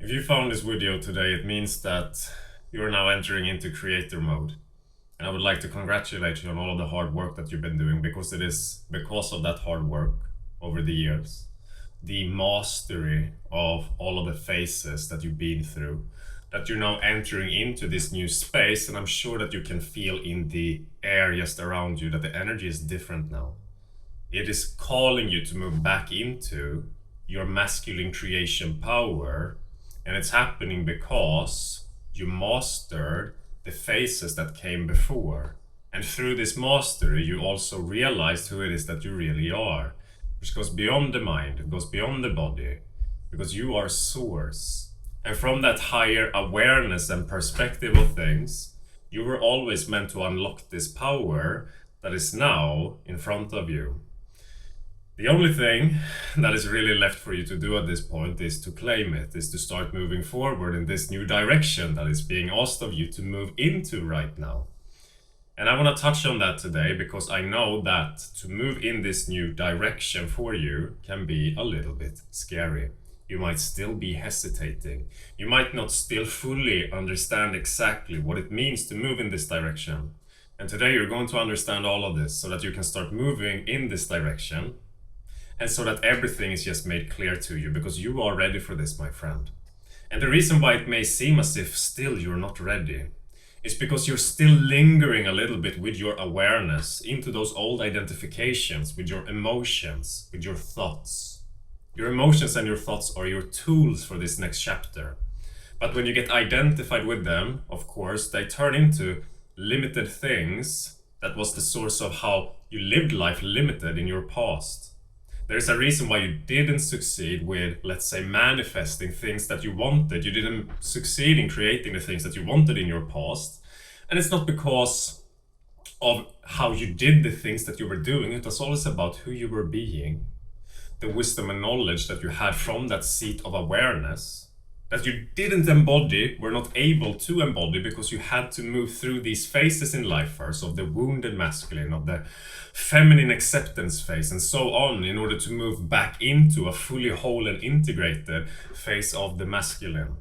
If you found this video today, it means that you are now entering into creator mode. And I would like to congratulate you on all of the hard work that you've been doing, because it is because of that hard work over the years, the mastery of all of the phases that you've been through, that you're now entering into this new space. And I'm sure that you can feel in the air just around you that the energy is different now. It is calling you to move back into your masculine creation power. And it's happening because you mastered the phases that came before. And through this mastery, you also realized who it is that you really are, which goes beyond the mind, it goes beyond the body, because you are source. And from that higher awareness and perspective of things, you were always meant to unlock this power that is now in front of you. The only thing that is really left for you to do at this point is to claim it, is to start moving forward in this new direction that is being asked of you to move into right now. And I want to touch on that today, because I know that to move in this new direction for you can be a little bit scary. You might still be hesitating. You might not still fully understand exactly what it means to move in this direction. And today you're going to understand all of this so that you can start moving in this direction. And so that everything is just made clear to you, because you are ready for this, my friend. And the reason why it may seem as if still you're not ready is because you're still lingering a little bit with your awareness into those old identifications, with your emotions, with your thoughts. Your emotions and your thoughts are your tools for this next chapter. But when you get identified with them, of course, they turn into limited things that was the source of how you lived life limited in your past. There's a reason why you didn't succeed with, let's say, manifesting things that you wanted. You didn't succeed in creating the things that you wanted in your past. And it's not because of how you did the things that you were doing. It was always about who you were being. The wisdom and knowledge that you had from that seat of awareness that you didn't embody, were not able to embody, because you had to move through these phases in life first, of the wounded masculine, of the feminine acceptance phase, and so on, in order to move back into a fully whole and integrated phase of the masculine.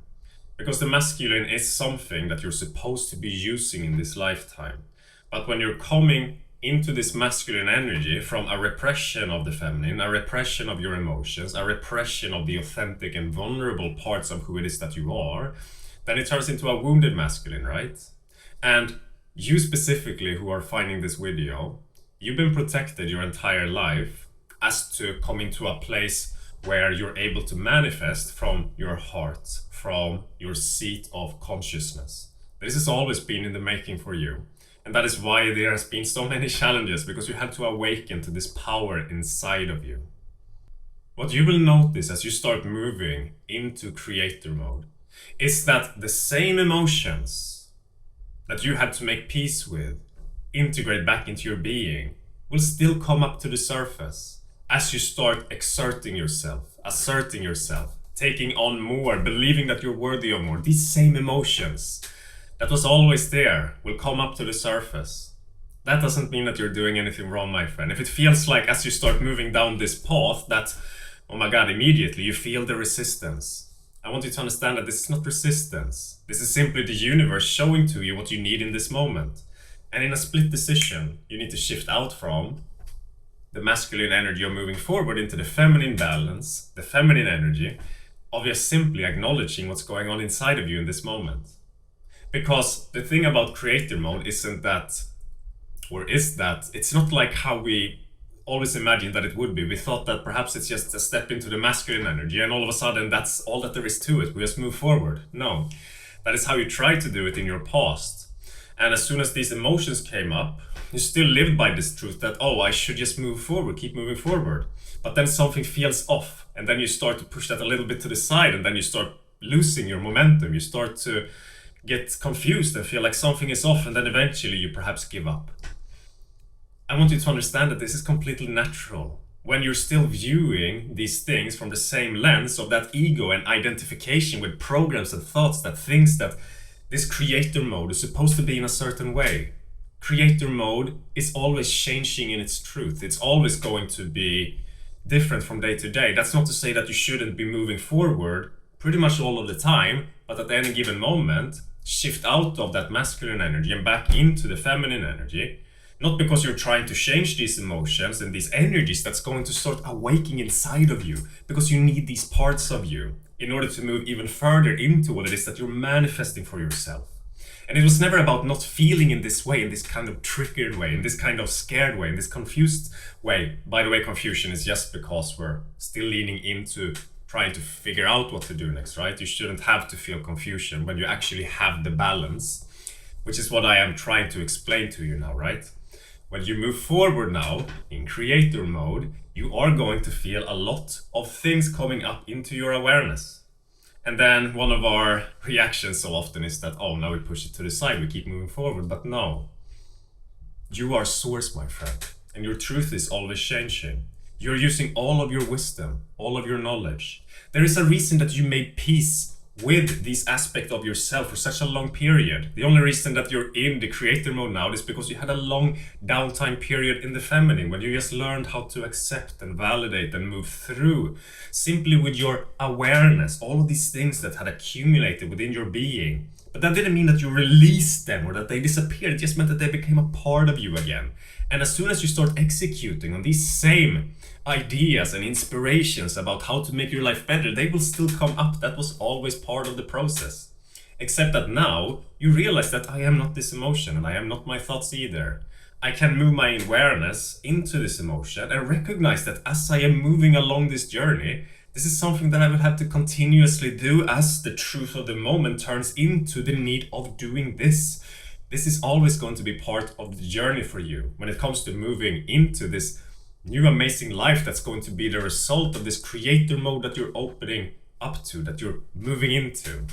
Because the masculine is something that you're supposed to be using in this lifetime. But when you're coming into this masculine energy from a repression of the feminine, a repression of your emotions, a repression of the authentic and vulnerable parts of who it is that you are, then it turns into a wounded masculine, right? And you specifically, who are finding this video, you've been protected your entire life as to come into a place where you're able to manifest from your heart, from your seat of consciousness. This has always been in the making for you. And that is why there has been so many challenges, because you had to awaken to this power inside of you. What you will notice as you start moving into creator mode is that the same emotions that you had to make peace with, integrate back into your being, will still come up to the surface as you start exerting yourself, asserting yourself, taking on more, believing that you're worthy of more. These same emotions that was always there will come up to the surface. That doesn't mean that you're doing anything wrong, my friend. If it feels like as you start moving down this path that, oh my God, immediately you feel the resistance, I want you to understand that this is not resistance. This is simply the universe showing to you what you need in this moment. And in a split decision, you need to shift out from the masculine energy of moving forward into the feminine balance, the feminine energy of just simply acknowledging what's going on inside of you in this moment. Because the thing about creator mode isn't that, or is that, it's not like how we always imagined that it would be. We thought that perhaps it's just a step into the masculine energy and all of a sudden that's all that there is to it. We just move forward. No, that is how you tried to do it in your past. And as soon as these emotions came up, you still lived by this truth that, oh, I should just move forward, keep moving forward. But then something feels off, and then you start to push that a little bit to the side, and then you start losing your momentum. You start to get confused and feel like something is off, and then eventually you perhaps give up. I want you to understand that this is completely natural. When you're still viewing these things from the same lens of that ego and identification with programs and thoughts that thinks that this creator mode is supposed to be in a certain way. Creator mode is always changing in its truth. It's always going to be different from day to day. That's not to say that you shouldn't be moving forward pretty much all of the time, but at any given moment, shift out of that masculine energy and back into the feminine energy. Not because you're trying to change these emotions and these energies that's going to start awaking inside of you, because you need these parts of you in order to move even further into what it is that you're manifesting for yourself. And it was never about not feeling in this way, in this kind of triggered way, in this kind of scared way, in this confused way. By the way, confusion is just because we're still leaning into trying to figure out what to do next, right? You shouldn't have to feel confusion when you actually have the balance, which is what I am trying to explain to you now, right? When you move forward now in creator mode, you are going to feel a lot of things coming up into your awareness. And then one of our reactions so often is that, oh, now we push it to the side, we keep moving forward. But no, you are source, my friend, and your truth is always changing. You're using all of your wisdom, all of your knowledge. There is a reason that you made peace with this aspect of yourself for such a long period. The only reason that you're in the creator mode now is because you had a long downtime period in the feminine, when you just learned how to accept and validate and move through simply with your awareness, all of these things that had accumulated within your being. But that didn't mean that you released them or that they disappeared. It just meant that they became a part of you again. And as soon as you start executing on these same ideas and inspirations about how to make your life better, they will still come up. That was always part of the process. Except that now you realize that I am not this emotion and I am not my thoughts either. I can move my awareness into this emotion and recognize that as I am moving along this journey, this is something that I will have to continuously do as the truth of the moment turns into the need of doing this. This is always going to be part of the journey for you when it comes to moving into this new amazing life that's going to be the result of this creator mode that you're opening up to, that you're moving into.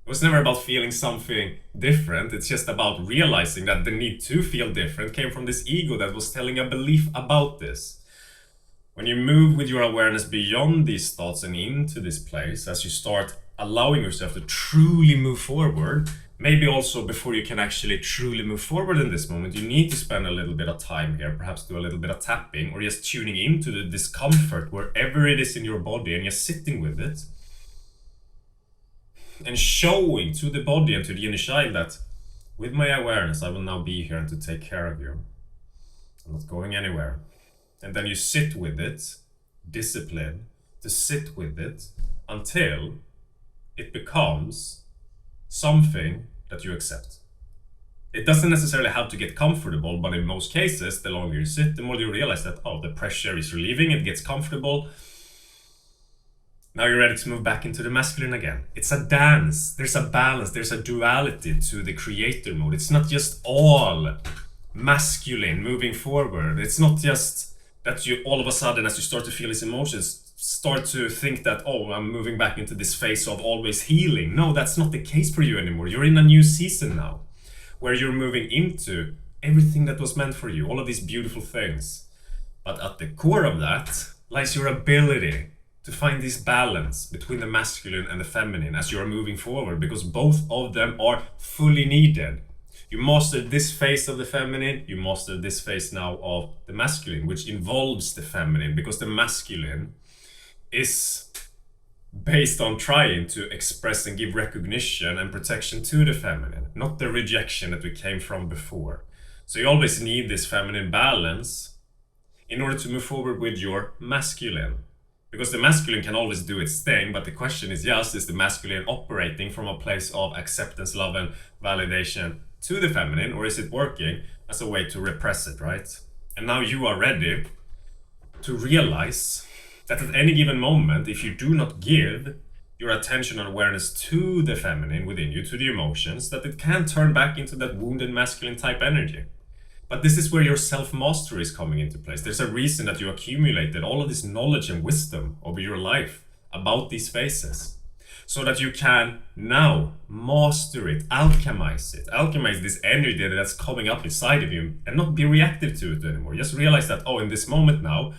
It was never about feeling something different. It's just about realizing that the need to feel different came from this ego that was telling a belief about this. When you move with your awareness beyond these thoughts and into this place, as you start allowing yourself to truly move forward, maybe also before you can actually truly move forward in this moment, you need to spend a little bit of time here, perhaps do a little bit of tapping or just tuning into the discomfort wherever it is in your body and just sitting with it. And showing to the body and to the inner child that with my awareness, I will now be here and to take care of you. I'm not going anywhere. And then you sit with it, discipline to sit with it until it becomes something that you accept. It doesn't necessarily have to get comfortable, but in most cases, the longer you sit, the more you realize that, oh, the pressure is relieving, it gets comfortable. Now you're ready to move back into the masculine again. It's a dance. There's a balance. There's a duality to the creator mode. It's not just all masculine moving forward. It's not just that you all of a sudden, as you start to feel these emotions, start to think that, oh, I'm moving back into this phase of always healing. No, that's not the case for you anymore. You're in a new season now, where you're moving into everything that was meant for you, all of these beautiful things. But at the core of that lies your ability to find this balance between the masculine and the feminine as you are moving forward, because both of them are fully needed. You mastered this phase of the feminine, you mastered this phase now of the masculine, which involves the feminine, because the masculine is based on trying to express and give recognition and protection to the feminine, not the rejection that we came from before. So you always need this feminine balance in order to move forward with your masculine. Because the masculine can always do its thing, but the question is just, is the masculine operating from a place of acceptance, love, and validation to the feminine, or is it working as a way to repress it, right? And now you are ready to realize that at any given moment, if you do not give your attention and awareness to the feminine within you, to the emotions, that it can turn back into that wounded masculine type energy. But this is where your self-mastery is coming into place. There's a reason that you accumulated all of this knowledge and wisdom over your life about these phases, so that you can now master it, alchemize it, alchemize this energy that's coming up inside of you, and not be reactive to it anymore. Just realize that, oh, in this moment now,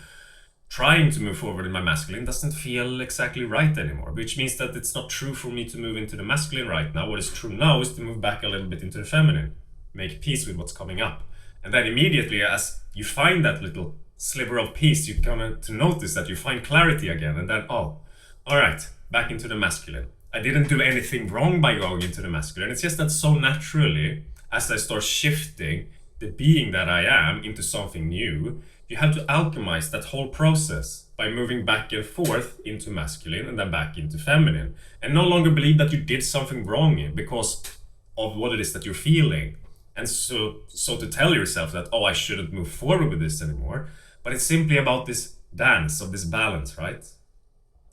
trying to move forward in my masculine doesn't feel exactly right anymore, which means that it's not true for me to move into the masculine right now. What is true now is to move back a little bit into the feminine, make peace with what's coming up. And then immediately, as you find that little sliver of peace, you come to notice that you find clarity again, and then, oh, all right, back into the masculine. I didn't do anything wrong by going into the masculine. It's just that so naturally, as I start shifting the being that I am into something new, you have to alchemize that whole process by moving back and forth into masculine and then back into feminine, and no longer believe that you did something wrong because of what it is that you're feeling. And so to tell yourself that, oh, I shouldn't move forward with this anymore, but it's simply about this dance of this balance, right?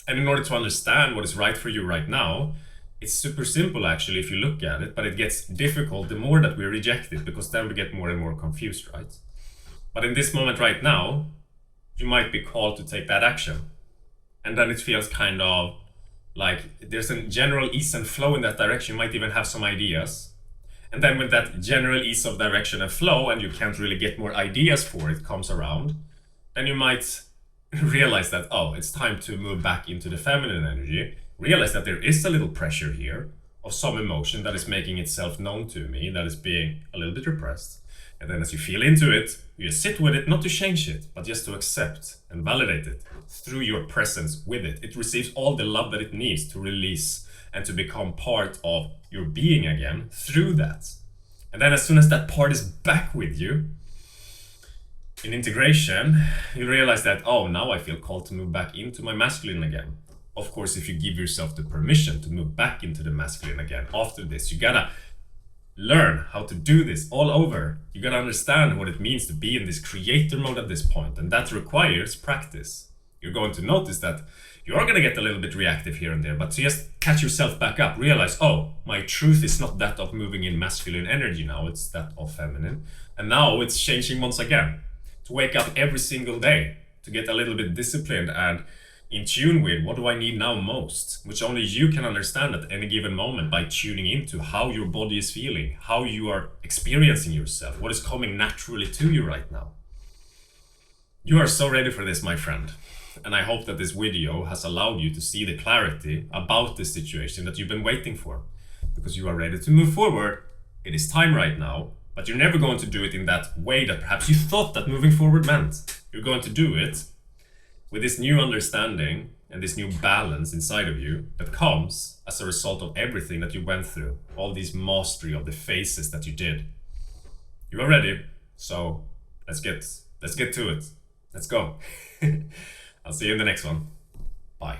And in order to understand what is right for you right now, it's super simple actually if you look at it, but it gets difficult the more that we reject it, because then we get more and more confused, right? But in this moment right now, you might be called to take that action. And then it feels kind of like there's a general ease and flow in that direction. You might even have some ideas. And then with that general ease of direction and flow, and you can't really get more ideas for it comes around, then you might realize that, oh, it's time to move back into the feminine energy. Realize that there is a little pressure here of some emotion that is making itself known to me, that is being a little bit repressed. And then as you feel into it, you just sit with it, not to change it, but just to accept and validate it through your presence with it. It receives all the love that it needs to release and to become part of your being again through that. And then as soon as that part is back with you, in integration, you realize that, oh, now I feel called to move back into my masculine again. Of course, if you give yourself the permission to move back into the masculine again after this, you gotta learn how to do this all over. You gotta understand what it means to be in this creator mode at this point, and that requires practice. You're going to notice that you are gonna get a little bit reactive here and there, but to just catch yourself back up, realize, oh, my truth is not that of moving in masculine energy now, it's that of feminine. And now it's changing once again. To wake up every single day, to get a little bit disciplined and in tune with what do I need now most, which only you can understand at any given moment by tuning into how your body is feeling, how you are experiencing yourself, what is coming naturally to you right now. You are so ready for this, my friend. And I hope that this video has allowed you to see the clarity about this situation that you've been waiting for, because you are ready to move forward. It is time right now. But you're never going to do it in that way that perhaps you thought that moving forward meant. You're going to do it with this new understanding and this new balance inside of you that comes as a result of everything that you went through, all these mastery of the phases that you did. You are ready, so let's get to it. Let's go. I'll see you in the next one. Bye.